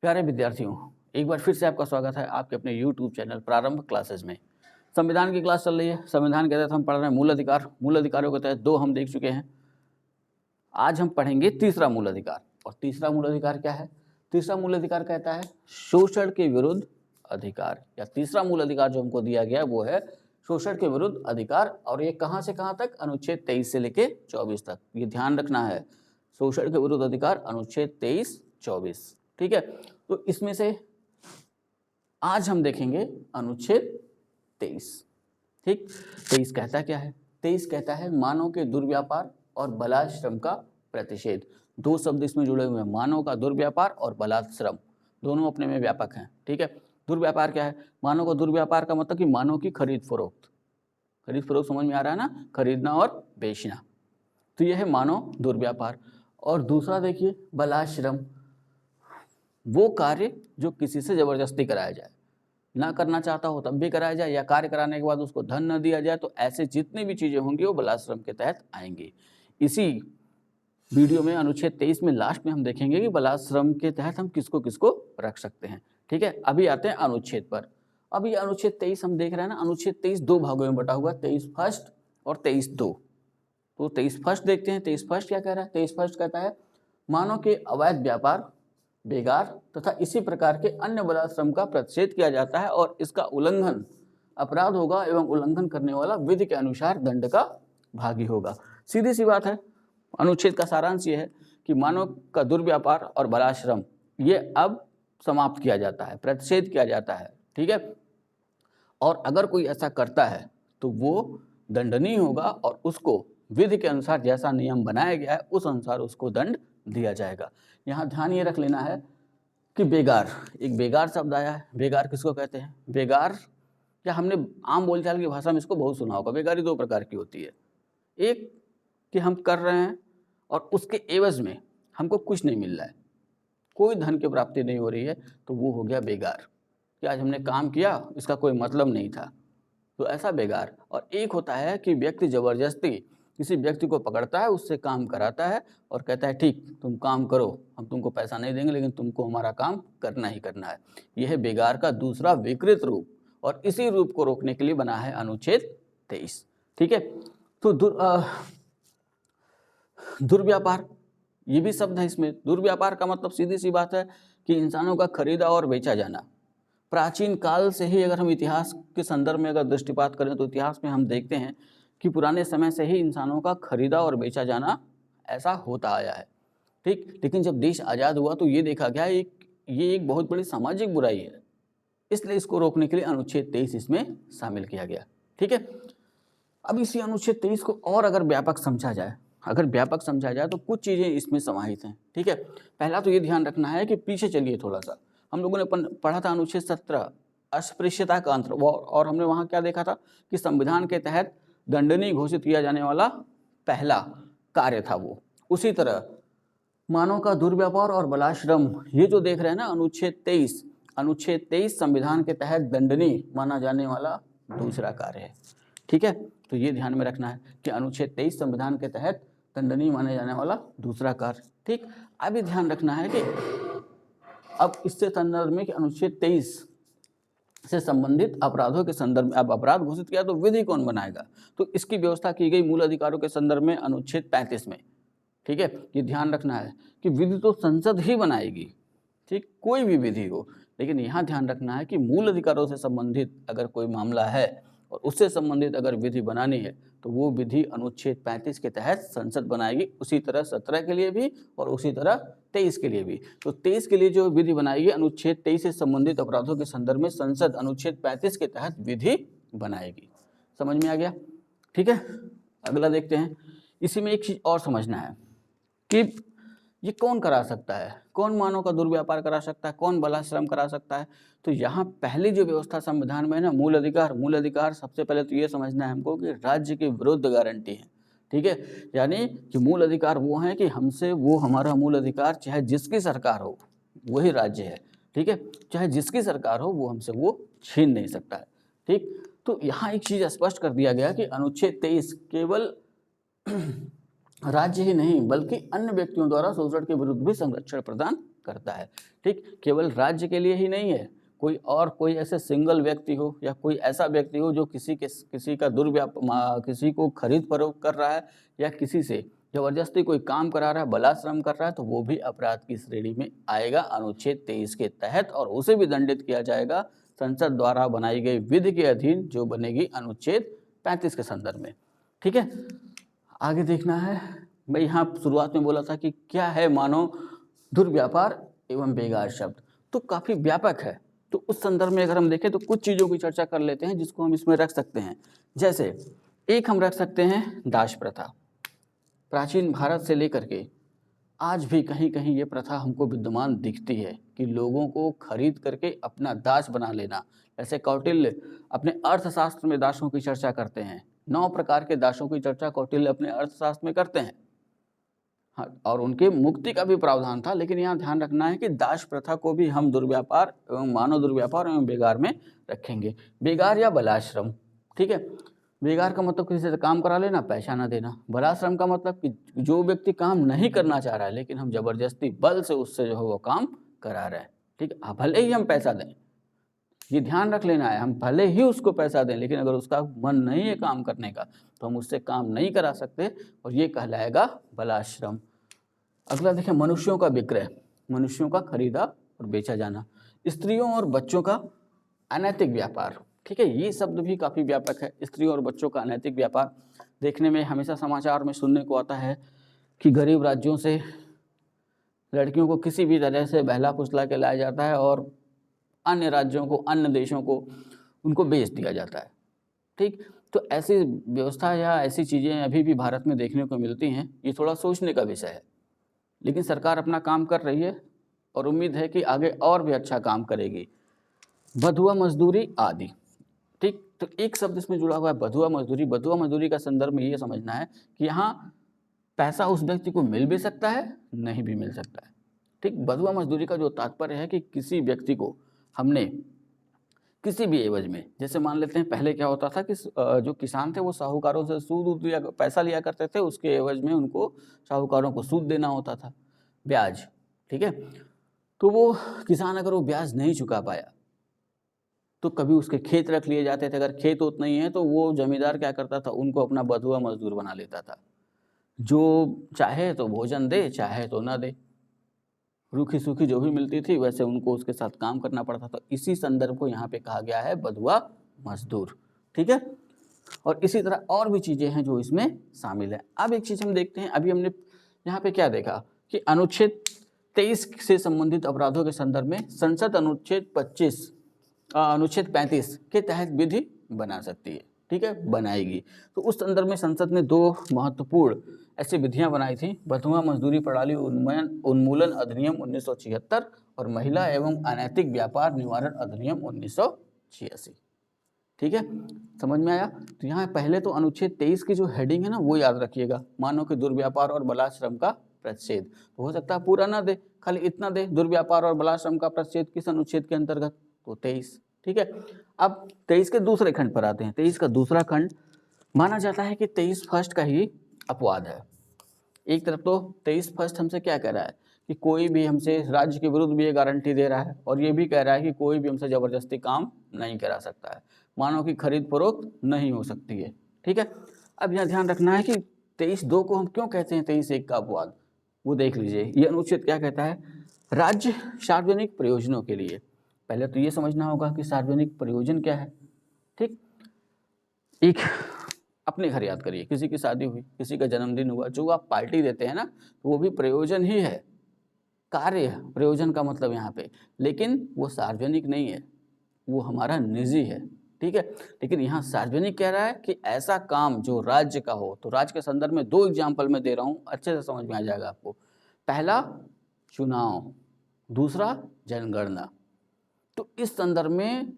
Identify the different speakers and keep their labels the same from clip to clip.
Speaker 1: प्यारे विद्यार्थियों, एक बार फिर से आपका स्वागत है आपके अपने YouTube चैनल प्रारंभ क्लासेस में। संविधान की क्लास चल रही है। संविधान के तहत हम पढ़ रहे हैं मूल अधिकार। मूल अधिकारों के तहत 2 हम देख चुके हैं। आज हम पढ़ेंगे तीसरा मूल अधिकार। और तीसरा मूल अधिकार क्या है? तीसरा मूल अधिकार कहता है शोषण के विरुद्ध अधिकार, या तीसरा मूल अधिकार जो हमको दिया गया वो है शोषण के विरुद्ध अधिकार। और ये कहाँ से कहाँ तक? अनुच्छेद 23 से लेके 24 तक। ये ध्यान रखना है, शोषण के विरुद्ध अधिकार अनुच्छेद 23-24। ठीक है, तो इसमें से आज हम देखेंगे अनुच्छेद 23। ठीक, 23 कहता क्या है? 23 कहता है मानव के दुर्व्यापार और बलात्श्रम का प्रतिषेध। 2 शब्द इसमें जुड़े हुए हैं, मानव का दुर्व्यापार और बलात्श्रम, दोनों अपने में व्यापक हैं। ठीक है, दुर्व्यापार क्या है? मानव का दुर्व्यापार का मतलब कि मानव की खरीद फरोख्त। खरीद फरोख्त समझ में आ रहा है ना, खरीदना और बेचना। तो यह है मानव दुर्व्यापार। और दूसरा देखिए बलात्श्रम, वो कार्य जो किसी से जबरदस्ती कराया जाए, ना करना चाहता हो तब भी कराया जाए, या कार्य कराने के बाद उसको धन न दिया जाए, तो ऐसे जितनी भी चीजें होंगी वो बलात्श्रम के तहत आएंगी। इसी वीडियो में अनुच्छेद 23 में लास्ट में हम देखेंगे कि बलात्श्रम के तहत हम किसको किसको रख सकते हैं। ठीक है, अभी आते हैं अनुच्छेद पर। अब ये अनुच्छेद 23 हम देख रहे हैं ना, अनुच्छेद 23 2 भागों में बटा हुआ, 23 फर्स्ट और 23-2। तो 23 फर्स्ट देखते हैं। 23 फर्स्ट क्या कह रहा है? 23 फर्स्ट कहता है मानव के अवैध व्यापार, बेगार तथा इसी प्रकार के अन्य बलात्श्रम का प्रतिषेध किया जाता है, और इसका उल्लंघन अपराध होगा एवं उल्लंघन करने वाला विधि के अनुसार दंड का भागी होगा। सीधी सी बात है। अनुच्छेद का सारांश ये है कि मानव का दुर्व्यापार और बलात्श्रम ये अब समाप्त किया जाता है, प्रतिषेध किया जाता है। ठीक है, और अगर कोई ऐसा करता है तो वो दंडनीय होगा, और उसको विधि के अनुसार जैसा नियम बनाया गया है उस अनुसार उसको दंड दिया जाएगा। यहाँ ध्यान ये रख लेना है कि बेगार, एक बेगार शब्द आया है। बेगार किसको कहते हैं? बेगार, या हमने आम बोलचाल की भाषा में इसको बहुत सुना होगा। बेगारी 2 प्रकार की होती है। एक कि हम कर रहे हैं और उसके एवज में हमको कुछ नहीं मिल रहा है, कोई धन की प्राप्ति नहीं हो रही है, तो वो हो गया बेगार। कि आज हमने काम किया, इसका कोई मतलब नहीं था, तो ऐसा बेगार। और एक होता है कि व्यक्ति जबरदस्ती किसी व्यक्ति को पकड़ता है, उससे काम कराता है और कहता है ठीक तुम काम करो, हम तुमको पैसा नहीं देंगे लेकिन तुमको हमारा काम करना ही करना है। यह है बेगार का दूसरा विकृत रूप, और इसी रूप को रोकने के लिए बना है अनुच्छेद 23। ठीक है, तो दुर्व्यापार ये भी शब्द है इसमें। दुर्व्यापार का मतलब सीधी सी बात है कि इंसानों का खरीदा और बेचा जाना। प्राचीन काल से ही अगर हम इतिहास के संदर्भ में अगर दृष्टिपात करें तो इतिहास में हम देखते हैं कि पुराने समय से ही इंसानों का खरीदा और बेचा जाना ऐसा होता आया है। ठीक, लेकिन जब देश आज़ाद हुआ तो ये देखा गया ये एक बहुत बड़ी सामाजिक बुराई है, इसलिए इसको रोकने के लिए अनुच्छेद 23 इसमें शामिल किया गया। ठीक है, अब इसी अनुच्छेद 23 को और अगर व्यापक समझा जाए तो कुछ चीज़ें इसमें समाहित हैं। ठीक है, पहला तो ये ध्यान रखना है कि पीछे चलिए थोड़ा सा, हम लोगों ने पढ़ा था अनुच्छेद 17 अस्पृश्यता का अंतर, और हमने वहाँ क्या देखा था कि संविधान के तहत दंडनीय घोषित किया जाने वाला पहला कार्य था वो। उसी तरह मानव का दुर्व्यापार और बलात्श्रम, ये जो देख रहे हैं ना अनुच्छेद 23 संविधान के तहत दंडनीय माना जाने वाला दूसरा कार्य है। ठीक है, तो ये ध्यान में रखना है कि अनुच्छेद 23 संविधान के तहत दंडनीय माने जाने वाला दूसरा कार्य। ठीक, अभी ध्यान रखना है कि अब इससे संदर्भ में कि अनुच्छेद 23 से संबंधित अपराधों के संदर्भ में अब अपराध घोषित किया तो विधि कौन बनाएगा, तो इसकी व्यवस्था की गई मूल अधिकारों के संदर्भ में अनुच्छेद 35 में। ठीक है, ये ध्यान रखना है कि विधि तो संसद ही बनाएगी, ठीक, कोई भी विधि हो, लेकिन यहाँ ध्यान रखना है कि मूल अधिकारों से संबंधित अगर कोई मामला है और उससे संबंधित अगर विधि बनानी है तो वो विधि अनुच्छेद 35 के तहत संसद बनाएगी। उसी तरह 17 के लिए भी और उसी तरह 23 के लिए भी। तो 23 के लिए जो विधि बनाएगी अनुच्छेद 23 से संबंधित अपराधों के संदर्भ में संसद अनुच्छेद 35 के तहत विधि बनाएगी। समझ में आ गया? ठीक है, अगला देखते हैं। इसी में एक चीज़ और समझना है कि ये कौन करा सकता है, कौन मानव का दुर्व्यापार करा सकता है, कौन बलात्श्रम करा सकता है। तो यहाँ पहली जो व्यवस्था संविधान में है ना, मूल अधिकार सबसे पहले तो ये समझना है हमको कि राज्य के विरुद्ध गारंटी है। ठीक है, यानी कि मूल अधिकार वो हैं कि हमसे वो हमारा मूल अधिकार चाहे जिसकी सरकार हो वही राज्य है। ठीक है, चाहे जिसकी सरकार हो वो हमसे वो छीन नहीं सकता है। ठीक, तो यहाँ एक चीज़ स्पष्ट कर दिया गया कि अनुच्छेद 23 केवल राज्य ही नहीं बल्कि अन्य व्यक्तियों द्वारा शोषण के विरुद्ध भी संरक्षण प्रदान करता है। ठीक, केवल राज्य के लिए ही नहीं है, कोई ऐसे सिंगल व्यक्ति हो या कोई ऐसा व्यक्ति हो जो किसी का किसी को खरीद फरोख्त कर रहा है या किसी से जबरदस्ती कोई काम करा रहा है, बलात्श्रम कर रहा है, तो वो भी अपराध की श्रेणी में आएगा अनुच्छेद 23 के तहत, और उसे भी दंडित किया जाएगा संसद द्वारा बनाई गई विधि के अधीन, जो बनेगी अनुच्छेद 35 के संदर्भ में। ठीक है, आगे देखना है। मैं यहाँ शुरुआत में बोला था कि क्या है मानव दुर्व्यापार एवं बेगार शब्द, तो काफ़ी व्यापक है। तो उस संदर्भ में अगर हम देखें तो कुछ चीज़ों की चर्चा कर लेते हैं जिसको हम इसमें रख सकते हैं। जैसे एक हम रख सकते हैं दास प्रथा। प्राचीन भारत से लेकर के आज भी कहीं कहीं ये प्रथा हमको विद्यमान दिखती है कि लोगों को खरीद करके अपना दास बना लेना। ऐसे कौटिल्य अपने अर्थशास्त्र में दासों की चर्चा करते हैं। 9 प्रकार के दासों की चर्चा कौटिल्य अपने अर्थशास्त्र में करते हैं। हाँ, और उनके मुक्ति का भी प्रावधान था, लेकिन यहाँ ध्यान रखना है कि दास प्रथा को भी हम दुर्व्यापार एवं मानव दुर्व्यापार एवं बेगार में रखेंगे। बेगार या बलाश्रम, ठीक है। बेगार का मतलब किसी से काम करा लेना, पैसा ना देना। बलाश्रम का मतलब कि जो व्यक्ति काम नहीं करना चाह रहा है लेकिन हम जबरदस्ती बल से उससे जो है वो काम करा रहे हैं। ठीक है, भले ही हम पैसा दें, ये ध्यान रख लेना है, हम भले ही उसको पैसा दें लेकिन अगर उसका मन नहीं है काम करने का तो हम उससे काम नहीं करा सकते, और ये कहलाएगा बलाश्रम। अगला देखें, मनुष्यों का विक्रय, मनुष्यों का खरीदा और बेचा जाना। स्त्रियों और बच्चों का अनैतिक व्यापार, ठीक है, ये शब्द भी काफ़ी व्यापक है। स्त्रियों और बच्चों का अनैतिक व्यापार देखने में हमेशा समाचार में सुनने को आता है कि गरीब राज्यों से लड़कियों को किसी भी तरह से बहला फुसला के लाया जाता है और अन्य राज्यों को, अन्य देशों को उनको बेच दिया जाता है। ठीक, तो ऐसी व्यवस्था या ऐसी चीज़ें अभी भी भारत में देखने को मिलती हैं। ये थोड़ा सोचने का विषय है, लेकिन सरकार अपना काम कर रही है और उम्मीद है कि आगे और भी अच्छा काम करेगी। बधुआ मजदूरी आदि, ठीक, तो एक शब्द इसमें जुड़ा हुआ है बधुआ मजदूरी। बधुआ मजदूरी का संदर्भ में ये समझना है कि यहाँ पैसा उस व्यक्ति को मिल भी सकता है, नहीं भी मिल सकता है। ठीक, बधुआ मजदूरी का जो तात्पर्य है कि किसी व्यक्ति को हमने किसी भी एवज में, जैसे मान लेते हैं पहले क्या होता था कि जो किसान थे वो साहूकारों से सूद लिया, पैसा लिया करते थे, उसके एवज में उनको साहूकारों को सूद देना होता था, ब्याज। ठीक है, तो वो किसान अगर वो ब्याज नहीं चुका पाया तो कभी उसके खेत रख लिए जाते थे। अगर खेत उतना ही है तो वो जमींदार क्या करता था, उनको अपना बधुआ मजदूर बना लेता था। जो चाहे तो भोजन दे, चाहे तो ना दे, रूखी सूखी जो भी मिलती थी वैसे उनको उसके साथ काम करना पड़ता था। इसी संदर्भ को यहाँ पे कहा गया है बधुआ मजदूर। ठीक है, और इसी तरह और भी चीज़ें हैं जो इसमें शामिल है। अब एक चीज़ हम देखते हैं, अभी हमने यहाँ पे क्या देखा कि अनुच्छेद 23 से संबंधित अपराधों के संदर्भ में संसद अनुच्छेद 35 के तहत विधि बना सकती है। ठीक है, बनाएगी। तो उस संदर्भ में संसद ने 2 महत्वपूर्ण ऐसी विधियां बनाई थी, बधुआ मजदूरी प्रणाली उन्मूलन अधिनियम 1976 और महिला एवं अनैतिक व्यापार निवारण अधिनियम 1986। ठीक है, समझ में आया। तो यहाँ पहले तो अनुच्छेद 23 की जो हेडिंग है ना वो याद रखिएगा, मानव के दुर्व्यापार और बलाश्रम का प्रतिषेध। तो हो सकता है पूरा ना दे, खाली इतना दे, दुर्व्यापार और बलाश्रम का प्रतिषेध किस अनुच्छेद के अंतर्गत, तो 23। ठीक है, अब 23 के दूसरे खंड पर आते हैं। 23 का दूसरा खंड माना जाता है कि 23 फर्स्ट का ही अपवाद है। एक तरफ तो 23 फर्स्ट हमसे क्या कह रहा है कि कोई भी हमसे राज्य के विरुद्ध भी ये गारंटी दे रहा है और ये भी कह रहा है कि कोई भी हमसे जबरदस्ती काम नहीं करा सकता है, मानव की खरीद फरोख्त नहीं हो सकती है। ठीक है, अब यहाँ ध्यान रखना है कि 23(2) को हम क्यों कहते हैं 23(1) का अपवाद, वो देख लीजिए। ये अनुच्छेद क्या कहता है, राज्य सार्वजनिक प्रयोजनों के लिए, पहले तो ये समझना होगा कि सार्वजनिक प्रयोजन क्या है। ठीक, एक अपने घर याद करिए, किसी की शादी हुई, किसी का जन्मदिन हुआ, जो आप पार्टी देते हैं ना तो वो भी प्रयोजन ही है, कार्य है प्रयोजन का मतलब यहाँ पे, लेकिन वो सार्वजनिक नहीं है, वो हमारा निजी है। ठीक है, लेकिन यहाँ सार्वजनिक कह रहा है कि ऐसा काम जो राज्य का हो। तो राज्य के संदर्भ में 2 एग्जाम्पल मैं दे रहा हूँ, अच्छे से समझ में आ जाएगा आपको। पहला चुनाव, दूसरा जनगणना। तो इस संदर्भ में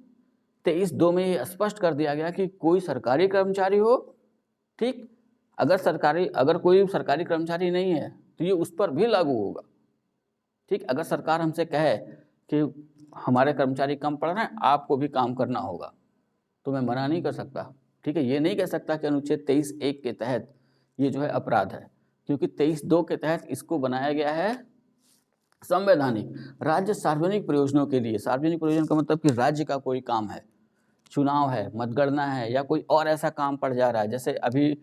Speaker 1: 23(2) में ये स्पष्ट कर दिया गया कि कोई सरकारी कर्मचारी हो, ठीक, अगर कोई सरकारी कर्मचारी नहीं है तो ये उस पर भी लागू होगा। ठीक, अगर सरकार हमसे कहे कि हमारे कर्मचारी कम पड़ रहे हैं, आपको भी काम करना होगा, तो मैं मना नहीं कर सकता। ठीक है, ये नहीं कह सकता कि अनुच्छेद 23(1) के तहत ये जो है अपराध है, क्योंकि 23(2) के तहत इसको बनाया गया है संवैधानिक, राज्य सार्वजनिक प्रयोजनों के लिए, सार्वजनिक प्रयोजन का मतलब कि राज्य का कोई काम है, चुनाव है, मतगणना है, या कोई और ऐसा काम पड़ जा रहा है। जैसे अभी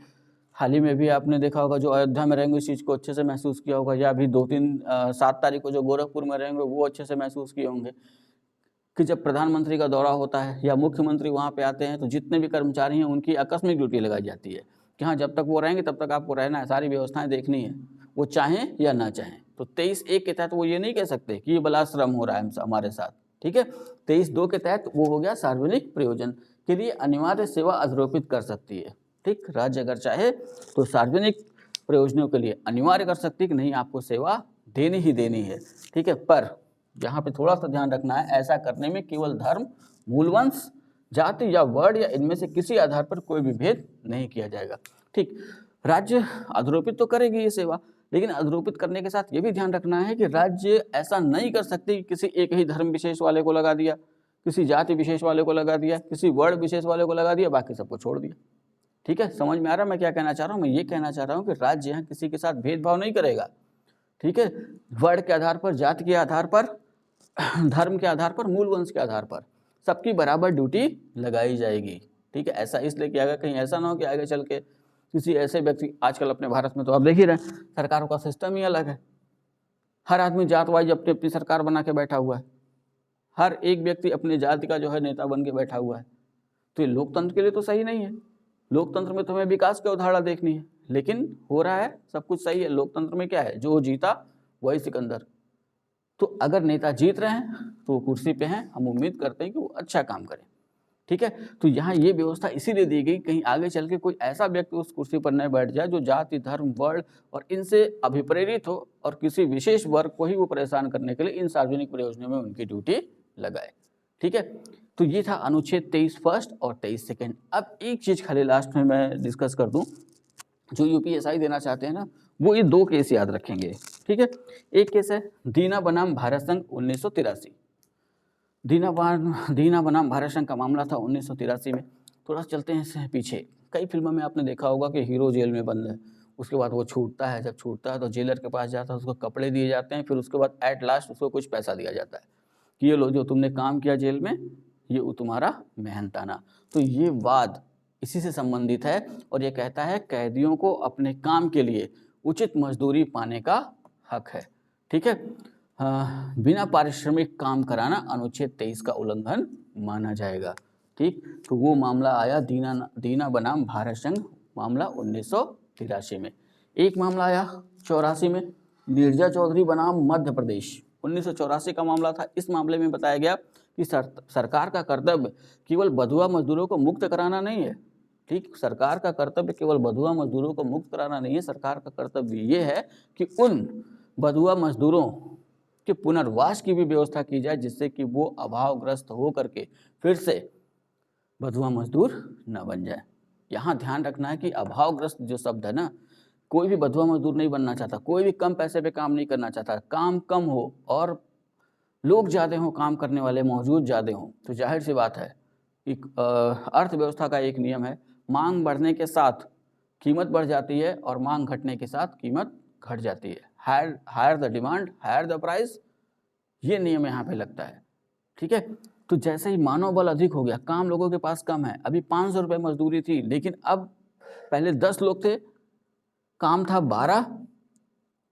Speaker 1: हाल ही में भी आपने देखा होगा, जो अयोध्या में रहेंगे इस चीज़ को अच्छे से महसूस किया होगा, या अभी 7 तारीख को जो गोरखपुर में रहेंगे वो अच्छे से महसूस किए होंगे कि जब प्रधानमंत्री का दौरा होता है या मुख्यमंत्री वहाँ पे आते हैं तो जितने भी कर्मचारी हैं उनकी आकस्मिक ड्यूटी लगाई जाती है कि हाँ, जब तक वो रहेंगे तब तक आपको रहना है, सारी व्यवस्थाएं देखनी है, वो चाहें या ना चाहें। तो 23(1) के तहत वो ये नहीं कह सकते कि ये बलाश्रम हो रहा है हमारे साथ, ठीक है। 23(2) के तहत वो हो गया सार्वजनिक प्रयोजन के लिए अनिवार्य सेवा अधिरोपित कर सकती है, ठीक। राज्य अगर चाहे तो सार्वजनिक प्रयोजनों के लिए अनिवार्य कर सकती है कि नहीं, आपको सेवा देनी ही देनी है, ठीक है। पर यहाँ पे थोड़ा सा ध्यान रखना है, ऐसा करने में केवल धर्म, मूलवंश, जाति या वर्ण या इनमें से किसी आधार पर कोई भी भेद नहीं किया जाएगा, ठीक। राज्य अधिरोपित तो करेगी ये सेवा, लेकिन अधिरोपित करने के साथ ये भी ध्यान रखना है कि राज्य ऐसा नहीं कर सकते कि किसी एक ही धर्म विशेष वाले को लगा दिया, किसी जाति विशेष वाले को लगा दिया, किसी वर्ण विशेष वाले को लगा दिया, बाकी सबको छोड़ दिया, ठीक है। समझ में आ रहा है मैं क्या कहना चाह रहा हूँ? मैं ये कहना चाह रहा हूँ कि राज्य यहाँ किसी के साथ भेदभाव नहीं करेगा, ठीक है। वर्ण के आधार पर, जाति के आधार पर, धर्म के आधार पर, मूल वंश के आधार पर सबकी बराबर ड्यूटी लगाई जाएगी, ठीक है। ऐसा इसलिए किया गया, कहीं ऐसा ना हो कि आगे चल के किसी ऐसे व्यक्ति, आजकल अपने भारत में तो आप देख ही रहे हैं सरकारों का सिस्टम ही अलग है, हर आदमी जात वाइज अपनी अपनी सरकार बना के बैठा हुआ है, हर एक व्यक्ति अपनी जाति का जो है नेता बन के बैठा हुआ है। तो ये लोकतंत्र के लिए तो सही नहीं है। लोकतंत्र में तो हमें विकास की अवधारणा देखनी है, लेकिन हो रहा है सब कुछ सही है। लोकतंत्र में क्या है, जो जीता वही सिकंदर। तो अगर नेता जीत रहे हैं तो वो कुर्सी पे हैं, हम उम्मीद करते हैं कि वो अच्छा काम करें, ठीक है। तो यहाँ ये व्यवस्था इसीलिए दी गई, कहीं आगे चल के कोई ऐसा व्यक्ति उस कुर्सी पर न बैठ जाए जो जाति, धर्म, वर्ण और इनसे अभिप्रेरित हो और किसी विशेष वर्ग को ही वो परेशान करने के लिए इन सार्वजनिक प्रयोजनों में उनकी ड्यूटी लगाए, ठीक है। तो ये था अनुच्छेद 23 फर्स्ट और 23 सेकेंड। अब एक चीज़ खाली लास्ट में मैं डिस्कस कर दूं, जो यूपीएसआई देना चाहते हैं ना, वो ये 2 केस याद रखेंगे, ठीक है। एक केस है दीना बनाम भारत संघ 1983। दीना बनाम भारत संघ का मामला था 1983 में। थोड़ा सा चलते हैं इससे पीछे। कई फिल्मों में आपने देखा होगा कि हीरो जेल में बंद है, उसके बाद वो छूटता है, जब छूटता है तो जेलर के पास जाता है, उसको कपड़े दिए जाते हैं, फिर उसके बाद एट लास्ट उसको कुछ पैसा दिया जाता है कि ये लो, जो तुमने काम किया जेल में, ये तुम्हारा मेहनताना। तो ये वाद इसी से संबंधित है और ये कहता है कैदियों को अपने काम के लिए उचित मजदूरी पाने का हक है, ठीक है। बिना पारिश्रमिक काम कराना अनुच्छेद 23 का उल्लंघन माना जाएगा, ठीक। तो वो मामला आया दीना बनाम भारत संघ, मामला 1983 में। एक मामला आया 84 में, नीरजा चौधरी बनाम मध्य प्रदेश, 1984 का मामला था। इस मामले में बताया गया कि सरकार का कर्तव्य केवल बंधुआ मजदूरों को मुक्त कराना नहीं है, ठीक। सरकार का कर्तव्य केवल बंधुआ मजदूरों को मुक्त कराना नहीं है, सरकार का कर्तव्य ये है कि उन बंधुआ मजदूरों के पुनर्वास की भी व्यवस्था की जाए, जिससे कि वो अभावग्रस्त हो करके फिर से बंधुआ मजदूर न बन जाए। यहाँ ध्यान रखना है कि अभावग्रस्त जो शब्द है ना, कोई भी बंधुआ मजदूर नहीं बनना चाहता, कोई भी कम पैसे पे काम नहीं करना चाहता। काम कम हो और लोग ज़्यादा हों, काम करने वाले मौजूद ज़्यादा हों, तो जाहिर सी बात है, एक अर्थव्यवस्था का एक नियम है, मांग बढ़ने के साथ कीमत बढ़ जाती है और मांग घटने के साथ कीमत घट जाती है। Higher the demand higher the price, ये नियम यहाँ पे लगता है, ठीक है। तो जैसे ही मानव बल अधिक हो गया, काम लोगों के पास कम है, अभी 500 रुपये मजदूरी थी, लेकिन अब पहले 10 लोग थे, काम था 12,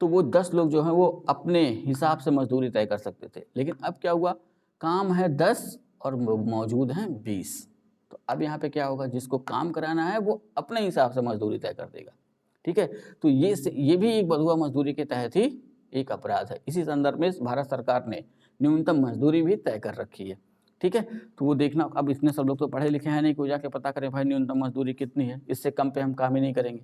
Speaker 1: तो वो 10 लोग जो हैं वो अपने हिसाब से मजदूरी तय कर सकते थे। लेकिन अब क्या हुआ, काम है 10 और मौजूद हैं 20, तो अब यहाँ पे क्या होगा, जिसको काम कराना है वो अपने हिसाब से मजदूरी तय कर देगा, ठीक है। तो ये भी एक बंधुआ मजदूरी के तहत ही एक अपराध है। इसी संदर्भ में भारत सरकार ने न्यूनतम मजदूरी भी तय कर रखी है, ठीक है। तो वो देखना, अब इतने सब लोग तो पढ़े लिखे हैं नहीं, कोई जाके पता करें भाई न्यूनतम मजदूरी कितनी है, इससे कम पे हम काम ही नहीं करेंगे,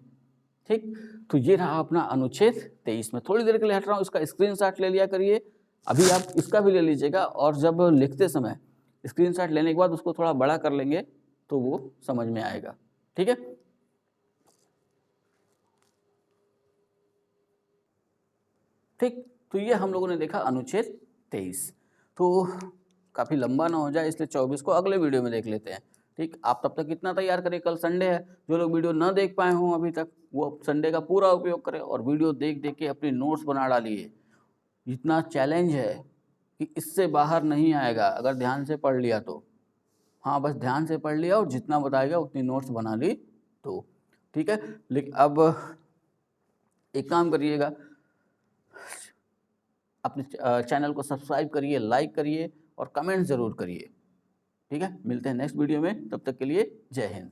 Speaker 1: ठीक। तो ये रहा अपना अनुच्छेद 23 में। थोड़ी देर के लिए हट रहा हूँ, इसका स्क्रीनशॉट ले लिया करिए, अभी आप इसका भी ले लीजिएगा, और जब लिखते समय स्क्रीनशॉट लेने के बाद उसको थोड़ा बड़ा कर लेंगे तो वो समझ में आएगा, ठीक है। ठीक, तो ये हम लोगों ने देखा अनुच्छेद 23। तो काफ़ी लंबा ना हो जाए इसलिए 24 को अगले वीडियो में देख लेते हैं, ठीक। आप तब तक इतना तैयार करें, कल संडे है, जो लोग वीडियो ना देख पाए हों अभी तक, वो संडे का पूरा उपयोग करें और वीडियो देख देख के अपनी नोट्स बना डालिए। इतना चैलेंज है कि इससे बाहर नहीं आएगा अगर ध्यान से पढ़ लिया तो। हाँ, बस ध्यान से पढ़ लिया और जितना बताएगा उतनी नोट्स बना ली तो ठीक है। लेकिन अब एक काम करिएगा, अपने चैनल को सब्सक्राइब करिए, लाइक करिए और कमेंट ज़रूर करिए। ठीक है, मिलते हैं नेक्स्ट वीडियो में, तब तक के लिए जय हिंद।